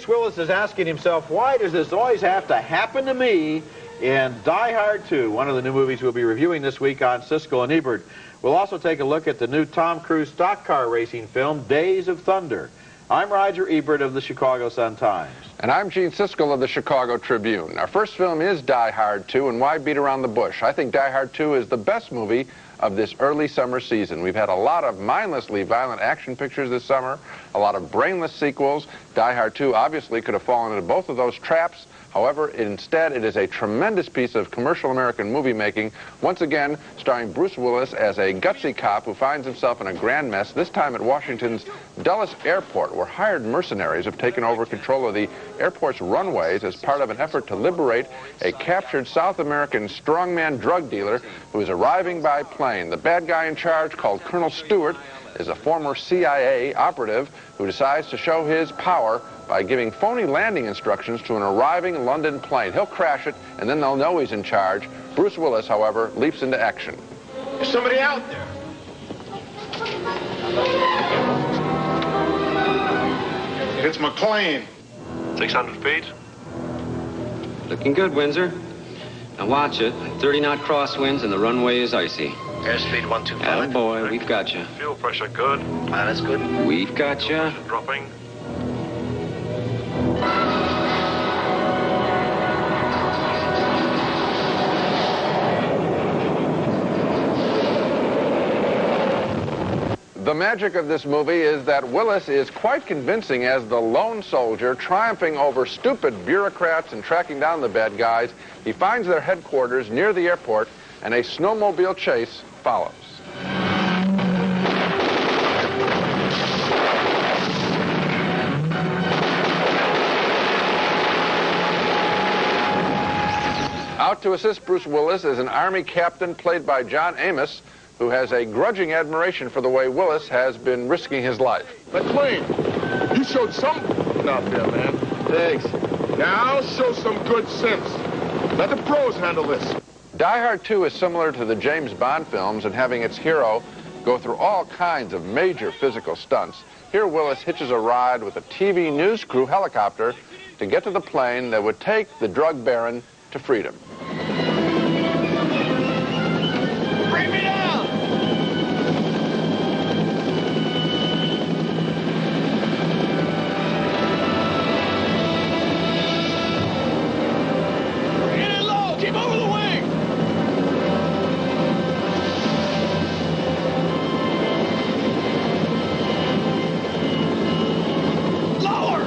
Willis is asking himself, why does this always have to happen to me in Die Hard 2, one of the new movies we'll be reviewing this week on Siskel and Ebert. We'll also take a look at the new Tom Cruise stock car racing film, Days of Thunder. I'm Roger Ebert of the Chicago Sun-Times. And I'm Gene Siskel of the Chicago Tribune. Our first film is Die Hard 2, and why beat around the bush? I think Die Hard 2 is the best movie of this early summer season. We've had a lot of mindlessly violent action pictures this summer, a lot of brainless sequels. Die Hard 2 obviously could have fallen into both of those traps. However, instead, it is a tremendous piece of commercial American movie making, once again starring Bruce Willis as a gutsy cop who finds himself in a grand mess, this time at Washington's Dulles Airport, where hired mercenaries have taken over control of the airport's runways as part of an effort to liberate a captured South American strongman drug dealer who is arriving by plane. The bad guy in charge, called Colonel Stewart, is a former CIA operative who decides to show his power by giving phony landing instructions to an arriving London plane. He'll crash it, and then they'll know he's in charge. Bruce Willis, however, leaps into action. There's somebody out there. It's my plane. 600 feet. Looking good, Windsor. Now watch it. 30-knot crosswinds and the runway is icy. Airspeed 125. Oh boy, we've got you. Fuel pressure good. That's good. We've got you. Pressure dropping. The magic of this movie is that Willis is quite convincing as the lone soldier, triumphing over stupid bureaucrats and tracking down the bad guys. He finds their headquarters near the airport, and a snowmobile chase follows. Out to assist Bruce Willis is an Army captain played by John Amos, who has a grudging admiration for the way Willis has been risking his life. McLean, you showed some out there, man. Thanks. Now show some good sense. Let the pros handle this. Die Hard 2 is similar to the James Bond films in having its hero go through all kinds of major physical stunts. Here Willis hitches a ride with a TV news crew helicopter to get to the plane that would take the drug baron to freedom. Bring me down! Get it low! Keep over the wing! Lower!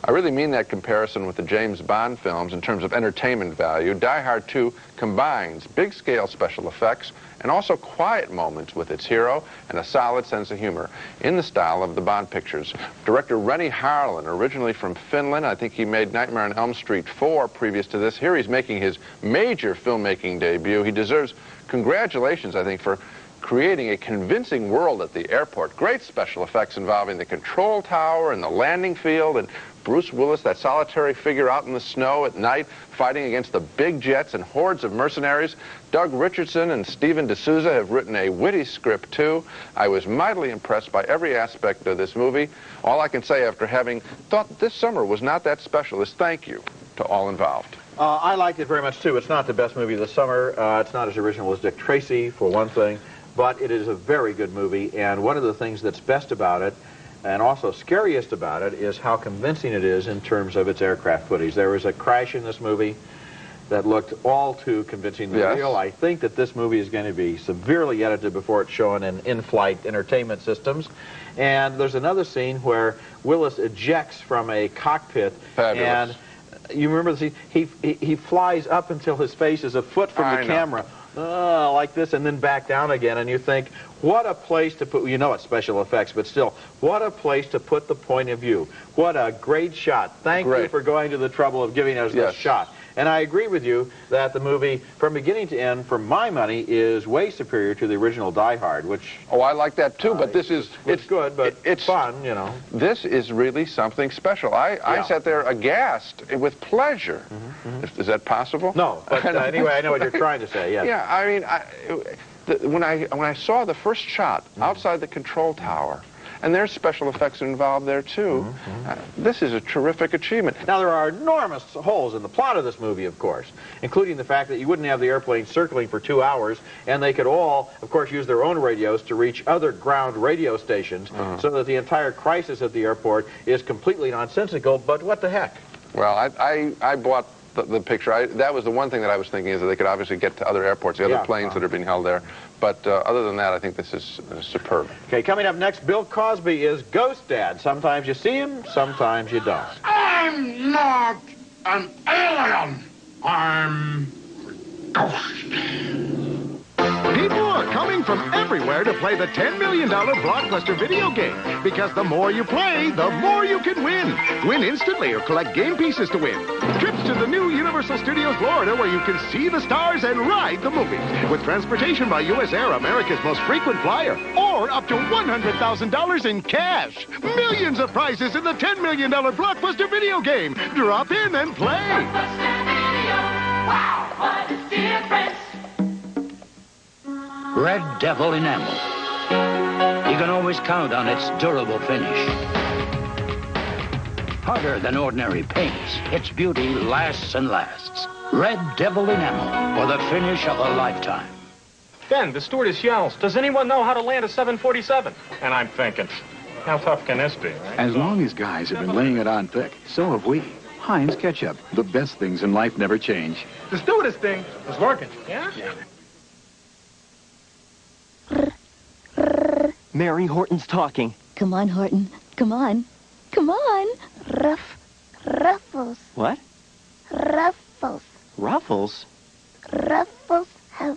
I really mean that comparison with the James Bond films in terms of entertainment value. Die Hard 2 combines big-scale special effects and also quiet moments with its hero and a solid sense of humor in the style of the Bond pictures. Director Rennie Harlin, originally from Finland, I think he made Nightmare on Elm Street 4 previous to this. Here he's making his major filmmaking debut. He deserves congratulations, I think, for creating a convincing world at the airport. Great special effects involving the control tower and the landing field, and Bruce Willis, that solitary figure out in the snow at night, fighting against the big jets and hordes of mercenaries. Doug Richardson and Stephen D'Souza have written a witty script, too. I was mightily impressed by every aspect of this movie. All I can say after having thought this summer was not that special is thank you to all involved. I liked it very much, too. It's not the best movie of the summer. It's not as original as Dick Tracy, for one thing. But it is a very good movie, and one of the things that's best about it, and also scariest about it, is how convincing it is in terms of its aircraft footage. There is a crash in this movie that looked all too convincingly Yes. real. I think that this movie is going to be severely edited before it's shown in in-flight entertainment systems. And there's another scene where Willis ejects from a cockpit. Fabulous. And you remember the scene? He flies up until his face is a foot from the camera. Like this, and then back down again, and you think, what a place to put, you know it's special effects, but still, what a place to put the point of view. What a great shot. Thank you for going to the trouble of giving us this shot. And I agree with you that the movie, from beginning to end, for my money, is way superior to the original Die Hard, which... Oh, I like that too, but this is... It's good, but it's fun, you know. This is really something special. I sat there aghast with pleasure. Is that possible? No, but anyway, I know what you're trying to say, yes. Yeah, I mean, when I saw the first shot outside the control tower, and there's special effects involved there, too. This is a terrific achievement. Now, there are enormous holes in the plot of this movie, of course, including the fact that you wouldn't have the airplane circling for 2 hours, and they could all, of course, use their own radios to reach other ground radio stations, so that the entire crisis at the airport is completely nonsensical, but what the heck? Well, I bought the picture. That was the one thing that I was thinking, is that they could obviously get to other airports, the other planes that are being held there. But other than that, I think this is superb. Okay, coming up next, Bill Cosby is Ghost Dad. Sometimes you see him, sometimes you don't. I'm not an alien. I'm Ghost. People are coming from everywhere to play the $10 million blockbuster video game. Because the more you play, the more you can win. Win instantly or collect game pieces to win. Trips to the new Universal Studios Florida, where you can see the stars and ride the movies. With transportation by U.S. Air, America's most frequent flyer. Or up to $100,000 in cash. Millions of prizes in the $10 million blockbuster video game. Drop in and play. Blockbuster video. Wow, what a difference. Red Devil enamel. You can always count on its durable finish. Harder than ordinary paints, its beauty lasts and lasts. Red Devil enamel, for the finish of a lifetime. Ben, the stewardess yells, "Does anyone know how to land a 747? And I'm thinking, how tough can this be, right? As long as guys have been laying it on thick, so have we. Heinz Ketchup. The best things in life never change. The stewardess thing is working, yeah? Mary Horton's talking. Come on, Horton. Come on. Come on. Ruffles. What? Ruffles. Ruffles? Ruffles have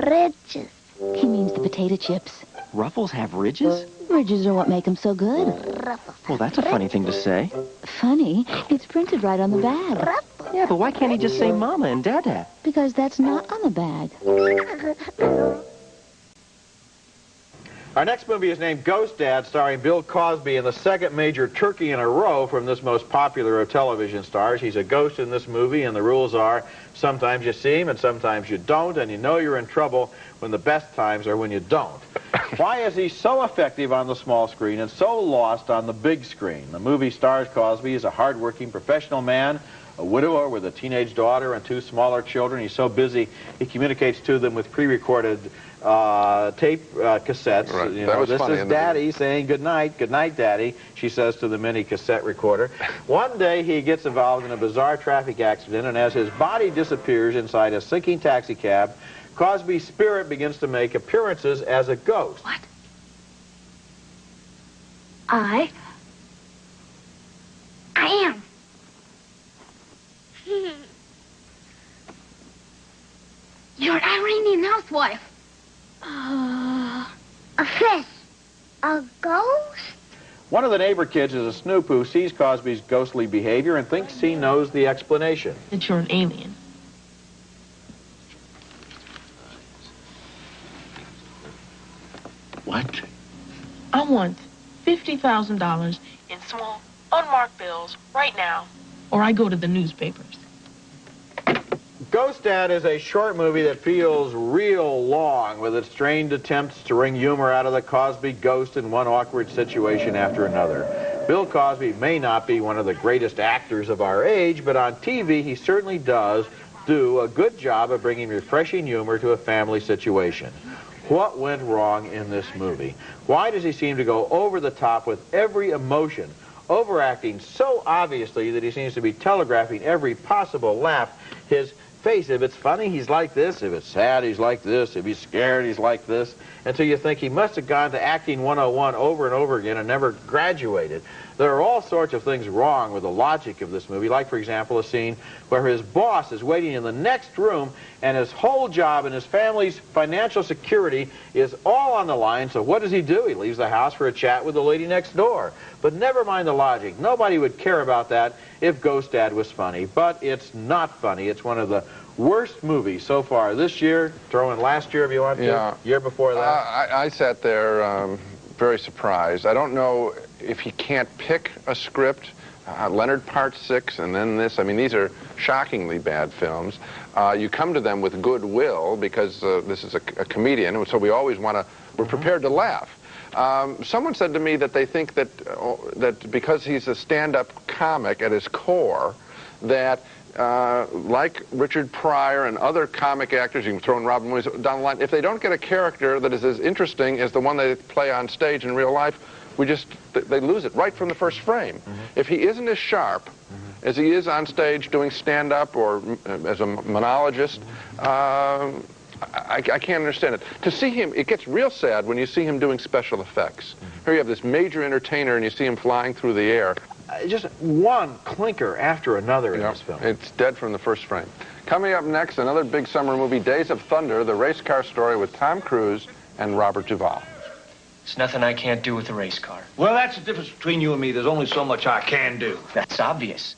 ridges. He means the potato chips. Ruffles have ridges? Ridges are what make them so good. Well, that's a funny thing to say. Funny? It's printed right on the bag. Yeah, but why can't he just say Mama and Dada? Because that's not on the bag. Our next movie is named Ghost Dad, starring Bill Cosby, and the second major turkey in a row from this most popular of television stars. He's a ghost in this movie, and the rules are sometimes you see him and sometimes you don't, and you know you're in trouble when the best times are when you don't. Why is he so effective on the small screen and so lost on the big screen? The movie stars Cosby as a hard-working professional man, a widower with a teenage daughter and 2 smaller children. He's so busy he communicates to them with pre-recorded tape cassettes. Right. You know, this is Daddy saying good night, Daddy, she says to the mini cassette recorder. One day he gets involved in a bizarre traffic accident, and as his body disappears inside a sinking taxi cab, Cosby's spirit begins to make appearances as a ghost. What? I am. You're an Iranian housewife. A fish. A ghost? One of the neighbor kids is a snoop who sees Cosby's ghostly behavior and thinks he knows the explanation. That you're an alien. What? I want $50,000 in small, unmarked bills right now, or I go to the newspapers. Ghost Dad is a short movie that feels real long with its strained attempts to wring humor out of the Cosby ghost in one awkward situation after another. Bill Cosby may not be one of the greatest actors of our age, but on TV he certainly does do a good job of bringing refreshing humor to a family situation. What went wrong in this movie? Why does he seem to go over the top with every emotion, overacting so obviously that he seems to be telegraphing every possible laugh? His face. If it's funny, he's like this. If it's sad, he's like this. If he's scared, he's like this. Until you think he must have gone to acting 101 over and over again and never graduated. There are all sorts of things wrong with the logic of this movie, like, for example, a scene where his boss is waiting in the next room and his whole job and his family's financial security is all on the line. So what does he do? He leaves the house for a chat with the lady next door. But never mind the logic. Nobody would care about that if Ghost Dad was funny. But it's not funny. It's one of the worst movies so far this year. Throw in last year if you want to. Yeah. Year before that. I sat there very surprised. I don't know if he can't pick a script. Leonard Part 6 and then this. I mean, these are shockingly bad films. You come to them with goodwill because this is a comedian, and so we always want to, we're prepared to laugh. Someone said to me that they think that, that because he's a stand-up comic at his core, that like Richard Pryor and other comic actors, you can throw in Robin Williams down the line, if they don't get a character that is as interesting as the one they play on stage in real life, they lose it right from the first frame. If he isn't as sharp as he is on stage doing stand-up or as a monologist, I can't understand it. To see him, it gets real sad when you see him doing special effects. Here you have this major entertainer and you see him flying through the air. Just one clinker after another in this film. It's dead from the first frame. Coming up next, another big summer movie, Days of Thunder, the race car story with Tom Cruise and Robert Duvall. There's nothing I can't do with a race car. Well, that's the difference between you and me. There's only so much I can do. That's obvious.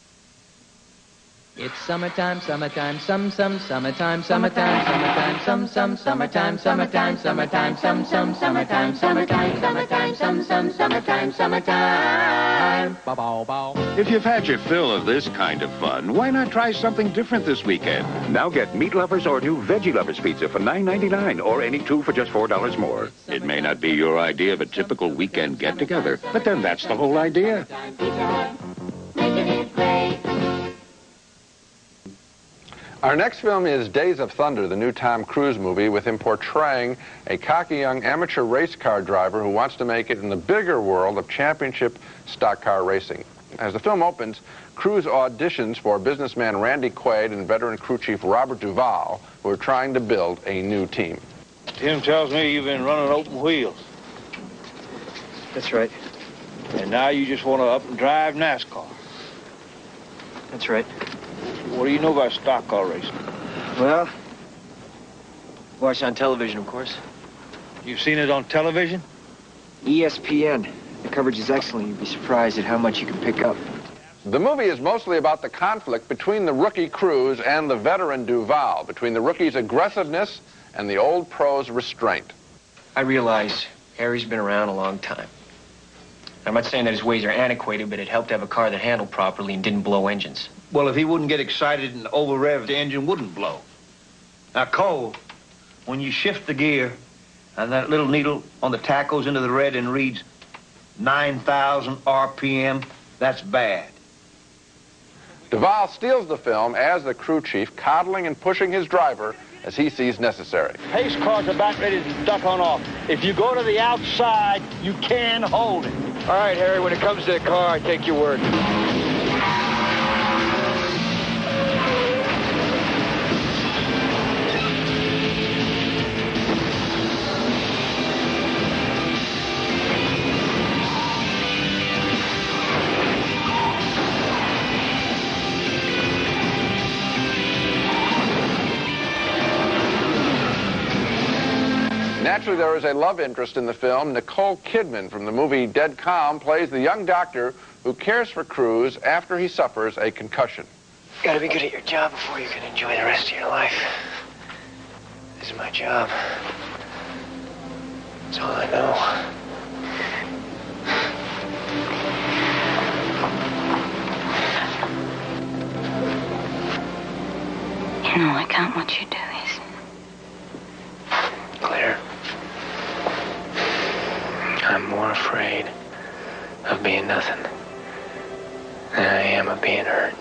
It's summertime, summertime, summertime, summertime, summertime, summertime, summertime, summertime, summertime, summertime, summertime, summertime, summertime. If you've had your fill of this kind of fun, why not try something different this weekend? Now get Meat Lovers or new Veggie Lovers pizza for $9.99 or any two for just $4 more. It may not be your idea of a typical weekend get-together, but then that's the whole idea. Our next film is Days of Thunder, the new Tom Cruise movie, with him portraying a cocky young amateur race car driver who wants to make it in the bigger world of championship stock car racing. As the film opens, Cruise auditions for businessman Randy Quaid and veteran crew chief Robert Duvall, who are trying to build a new team. Tim tells me you've been running open wheels. That's right. And now you just want to up and drive NASCAR. That's right. What do you know about stock car racing? Well, watch on television, of course. You've seen it on television? ESPN. The coverage is excellent. You'd be surprised at how much you can pick up. The movie is mostly about the conflict between the rookie Cruise and the veteran Duvall, between the rookie's aggressiveness and the old pro's restraint. I realize Harry's been around a long time. I'm not saying that his ways are antiquated, but it helped to have a car that handled properly and didn't blow engines. Well, if he wouldn't get excited and over-rev, the engine wouldn't blow. Now, Cole, when you shift the gear and that little needle on the tack goes into the red and reads 9,000 RPM, that's bad. Duvall steals the film as the crew chief, coddling and pushing his driver as he sees necessary. Pace cars are about ready to duck on off. If you go to the outside, you can hold it. All right, Harry, when it comes to the car, I take your word. Naturally, there is a love interest in the film. Nicole Kidman from the movie Dead Calm plays the young doctor who cares for Cruise after he suffers a concussion. Gotta be good at your job before you can enjoy the rest of your life. This is my job. That's all I know. You know, I can't watch you do this. Claire, I'm more afraid of being nothing than I am of being hurt.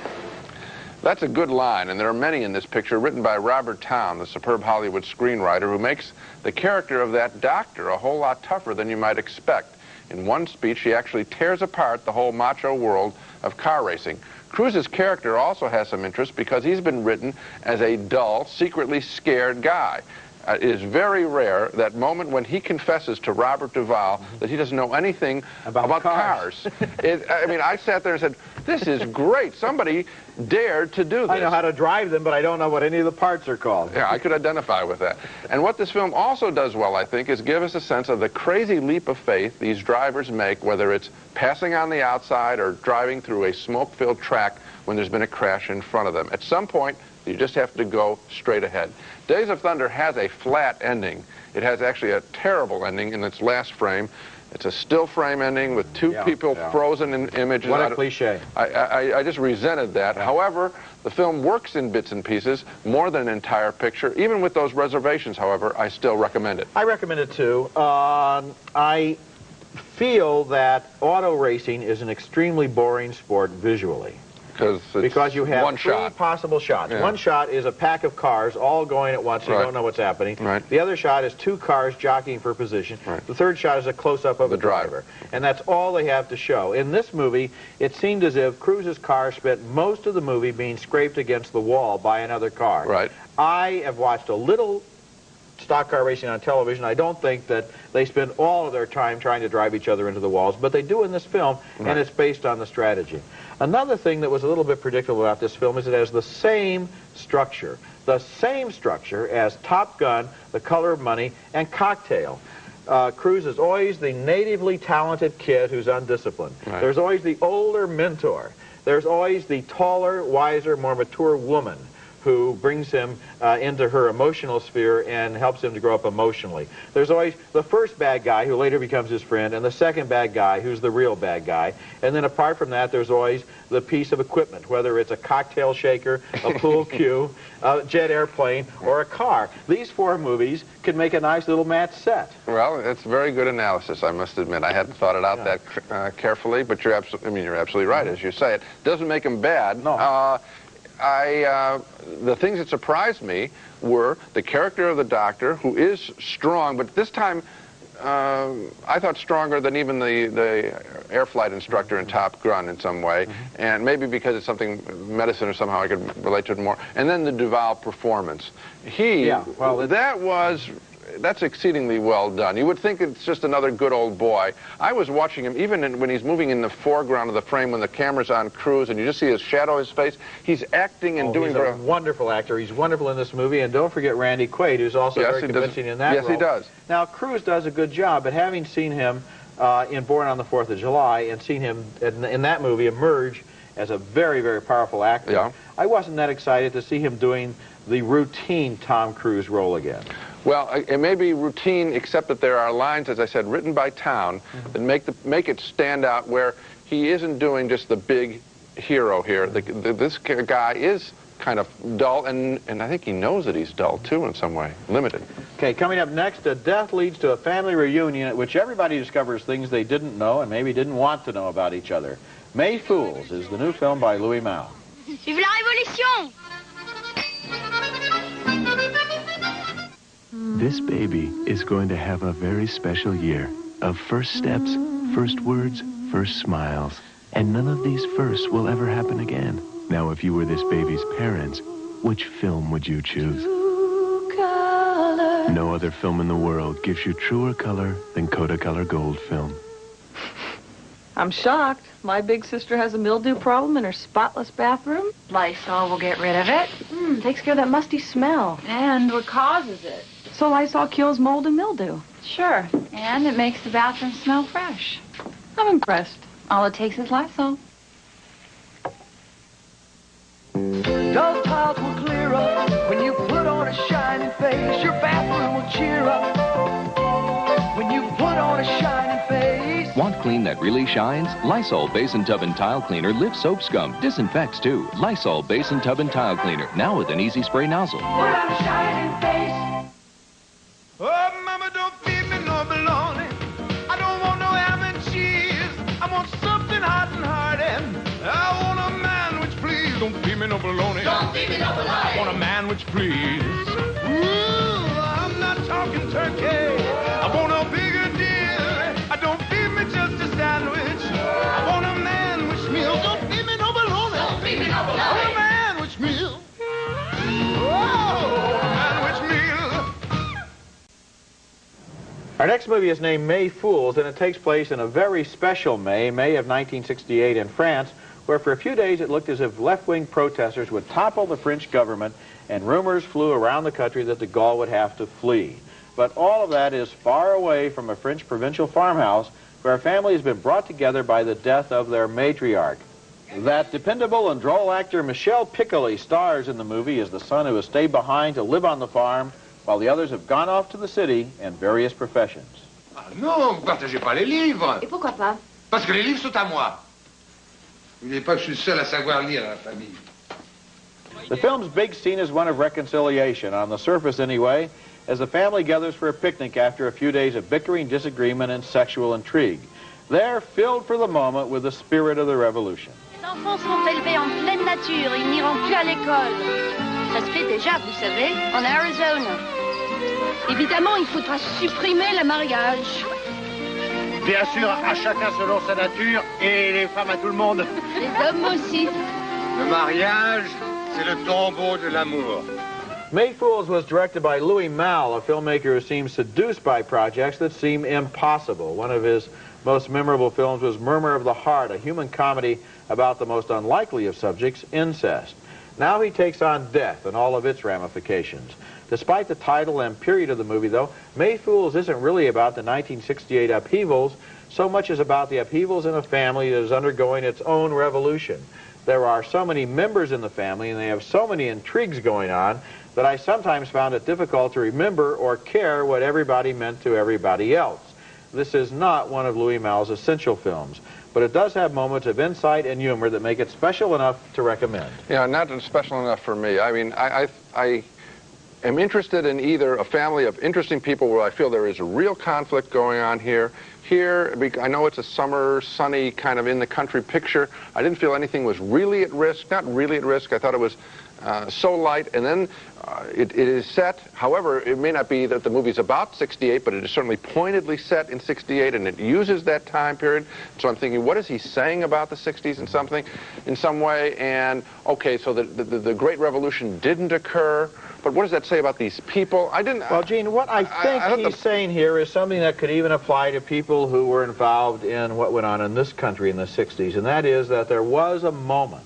That's a good line, and there are many in this picture, written by Robert Towne, the superb Hollywood screenwriter, who makes the character of that doctor a whole lot tougher than you might expect. In one speech, he actually tears apart the whole macho world of car racing. Cruise's character also has some interest because he's been written as a dull, secretly scared guy. It is very rare, that moment when he confesses to Robert Duvall that he doesn't know anything about cars. I mean, I sat there and said, this is great. Somebody dared to do this. I know how to drive them, but I don't know what any of the parts are called. Yeah, I could identify with that. And what this film also does well, I think, is give us a sense of the crazy leap of faith these drivers make, whether it's passing on the outside or driving through a smoke-filled track when there's been a crash in front of them. At some point, you just have to go straight ahead. Days of Thunder has a flat ending. It has actually a terrible ending in its last frame. It's a still frame ending with two people frozen in images. What a cliche. I just resented that. However, the film works in bits and pieces more than an entire picture. Even with those reservations, however, I still recommend it. I recommend it too. I feel that auto racing is an extremely boring sport visually. Because you have three possible shots. Yeah. One shot is a pack of cars all going at once. You don't know what's happening. The other shot is two cars jockeying for position. The third shot is a close-up of the driver. And that's all they have to show. In this movie, it seemed as if Cruise's car spent most of the movie being scraped against the wall by another car. I have watched a little stock car racing on television. I don't think that they spend all of their time trying to drive each other into the walls, but they do in this film, and it's based on the strategy. Another thing that was a little bit predictable about this film is it has the same structure as Top Gun, The Color of Money, and Cocktail. Cruise is always the natively talented kid who's undisciplined. There's always the older mentor. There's always the taller, wiser, more mature woman who brings him into her emotional sphere and helps him to grow up emotionally. There's always the first bad guy who later becomes his friend, and the second bad guy who's the real bad guy. And then apart from that, there's always the piece of equipment, whether it's a cocktail shaker, a pool cue, a jet airplane, or a car. These four movies could make a nice little match set. Well, it's very good analysis, I must admit. I hadn't thought it out that carefully, but you're absolutely right, as you say. It doesn't make them bad. No. The things that surprised me were the character of the doctor, who is strong, but this time I thought stronger than even the air flight instructor in Top Gun in some way, and maybe because it's something medicine or somehow I could relate to it more. And then the Duvall performance. That's exceedingly well done. You would think it's just another good old boy. I was watching him even when he's moving in the foreground of the frame when the camera's on Cruise and you just see his shadow, his face. He's acting and doing... He's a wonderful actor. He's wonderful in this movie. And don't forget Randy Quaid, who's also very convincing in that role. Yes, he does. Now, Cruise does a good job, but having seen him in Born on the 4th of July and seen him in that movie emerge as a very, very powerful actor, I wasn't that excited to see him doing the routine Tom Cruise role again. Well, it may be routine, except that there are lines, as I said, written by Town that make it stand out, where he isn't doing just the big hero here. This guy is kind of dull, and I think he knows that he's dull, too, in some way. Limited. Okay, coming up next, a death leads to a family reunion at which everybody discovers things they didn't know and maybe didn't want to know about each other. May Fools is the new film by Louis Malle. Vive la révolution! This baby is going to have a very special year of first steps, first words, first smiles. And none of these firsts will ever happen again. Now, if you were this baby's parents, which film would you choose? No other film in the world gives you truer color than Kodacolor Gold film. I'm shocked. My big sister has a mildew problem in her spotless bathroom. Lysol will get rid of it. Takes care of that musty smell. And what causes it? So Lysol kills mold and mildew. Sure. And it makes the bathroom smell fresh. I'm impressed. All it takes is Lysol. Dull tiles will clear up when you put on a shining face. Your bathroom will cheer up when you put on a shining face. Want clean that really shines? Lysol Basin Tub and Tile Cleaner lifts soap scum, disinfects too. Lysol Basin Tub and Tile Cleaner, now with an easy spray nozzle. Put on a shining face. Oh, mama, don't feed me no bologna. I don't want no ham and cheese. I want something hot and hearty. I want a man which please. Don't feed me no bologna. Don't feed me no bologna. I want a man which please. Ooh, I'm not talking turkey. I want a bigger deal. I don't feed me just a sandwich. I want a man which meals. Don't feed me no bologna. Don't feed Our next movie is named May Fools, and it takes place in a very special May of 1968 in France, where for a few days it looked as if left-wing protesters would topple the French government, and rumors flew around the country that de Gaulle would have to flee. But all of that is far away from a French provincial farmhouse where a family has been brought together by the death of their matriarch. That dependable and droll actor Michel Piccoli stars in the movie as the son who has stayed behind to live on the farm while the others have gone off to the city in various professions. Ah non, vous partagez pas les livres. Et pourquoi pas? Parce que les livres sont à moi. N'oubliez pas que je suis le seul à savoir lire dans la famille. The film's big scene is one of reconciliation, on the surface anyway, as the family gathers for a picnic after a few days of bickering, disagreement, and sexual intrigue. They're filled for the moment with the spirit of the revolution. Les enfants seront élevés en pleine nature, ils n'iront plus à l'école. Ça se fait déjà, vous savez, en Arizona. Évidemment, il faudra supprimer le mariage. Bien sûr, à chacun selon sa nature, et les femmes à tout le monde. Les hommes aussi. Le mariage, c'est le tombeau de l'amour. May Fools was directed by Louis Malle, a filmmaker who seems seduced by projects that seem impossible. One of his most memorable films was Murmur of the Heart, a human comedy about the most unlikely of subjects, incest. Now he takes on death and all of its ramifications. Despite the title and period of the movie, though, May Fools isn't really about the 1968 upheavals so much as about the upheavals in a family that is undergoing its own revolution. There are so many members in the family and they have so many intrigues going on that I sometimes found it difficult to remember or care what everybody meant to everybody else. This is not one of Louis Malle's essential films, but it does have moments of insight and humor that make it special enough to recommend. Yeah, not special enough for me. I mean, I am interested in either a family of interesting people where I feel there is a real conflict going on here. Here, I know it's a summer, sunny, kind of in-the-country picture. I didn't feel anything was really at risk, not really at risk. I thought it was so light, and then it is set, however, it may not be that the movie's about 68, but it is certainly pointedly set in 68, and it uses that time period. So I'm thinking, what is he saying about the 60s in some way? And, okay, so the Great Revolution didn't occur, but what does that say about these people? Well, Gene, what I think he's saying here is something that could even apply to people who were involved in what went on in this country in the 60s, and that is that there was a moment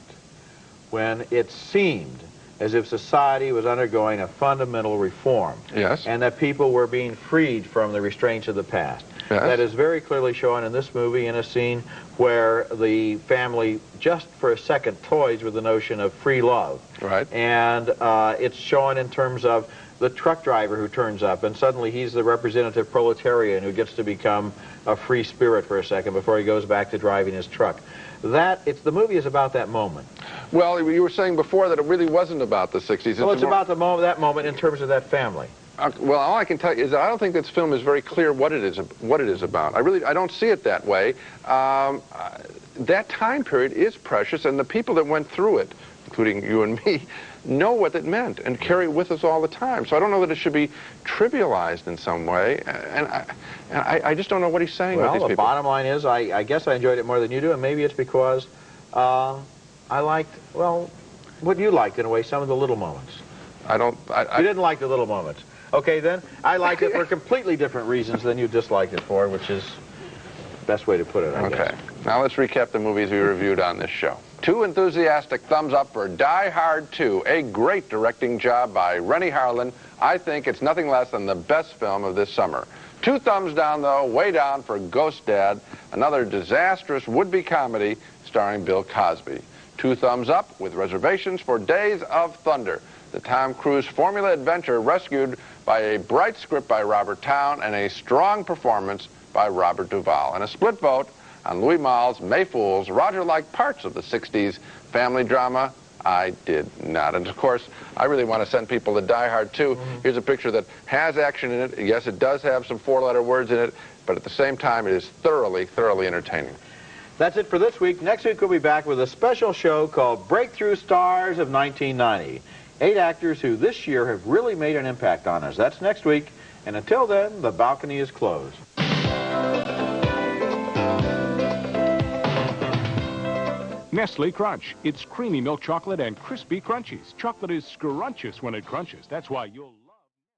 when it seemed as if society was undergoing a fundamental reform. Yes. And that people were being freed from the restraints of the past. Yes. That is very clearly shown in this movie in a scene where the family, just for a second, toys with the notion of free love. Right. And it's shown in terms of the truck driver who turns up, and suddenly he's the representative proletarian who gets to become a free spirit for a second before he goes back to driving his truck. The movie is about that moment. Well, you were saying before that it really wasn't about the 60s. Well, it's about that moment in terms of that family. Well, all I can tell you is that I don't think this film is very clear what it is about. I don't see it that way. That time period is precious, and the people that went through it, including you and me, know what it meant and carry it with us all the time. So I don't know that it should be trivialized in some way, and I just don't know what he's saying about these people. Well, the bottom line is I guess I enjoyed it more than you do, and maybe it's because I liked, well, what you liked in a way, some of the little moments. You didn't like the little moments. Okay, then, I liked it for completely different reasons than you disliked it for, which is the best way to put it, I guess. Okay, now let's recap the movies we reviewed on this show. 2 enthusiastic thumbs up for Die Hard 2, a great directing job by Rennie Harlin. I think it's nothing less than the best film of this summer. 2 thumbs down, though, way down for Ghost Dad, another disastrous would-be comedy starring Bill Cosby. 2 thumbs up with reservations for Days of Thunder, the Tom Cruise formula adventure rescued by a bright script by Robert Towne and a strong performance by Robert Duvall. And a split vote on Louis Malle's May Fools. Roger liked parts of the 60s family drama. I did not. And, of course, I really want to send people to Die Hard 2. Here's a picture that has action in it. Yes, it does have some 4-letter words in it, but at the same time, it is thoroughly, thoroughly entertaining. That's it for this week. Next week, we'll be back with a special show called Breakthrough Stars of 1990. 8 actors who this year have really made an impact on us. That's next week. And until then, the balcony is closed. Nestle Crunch. It's creamy milk chocolate and crispy crunchies. Chocolate is scrumptious when it crunches. That's why you'll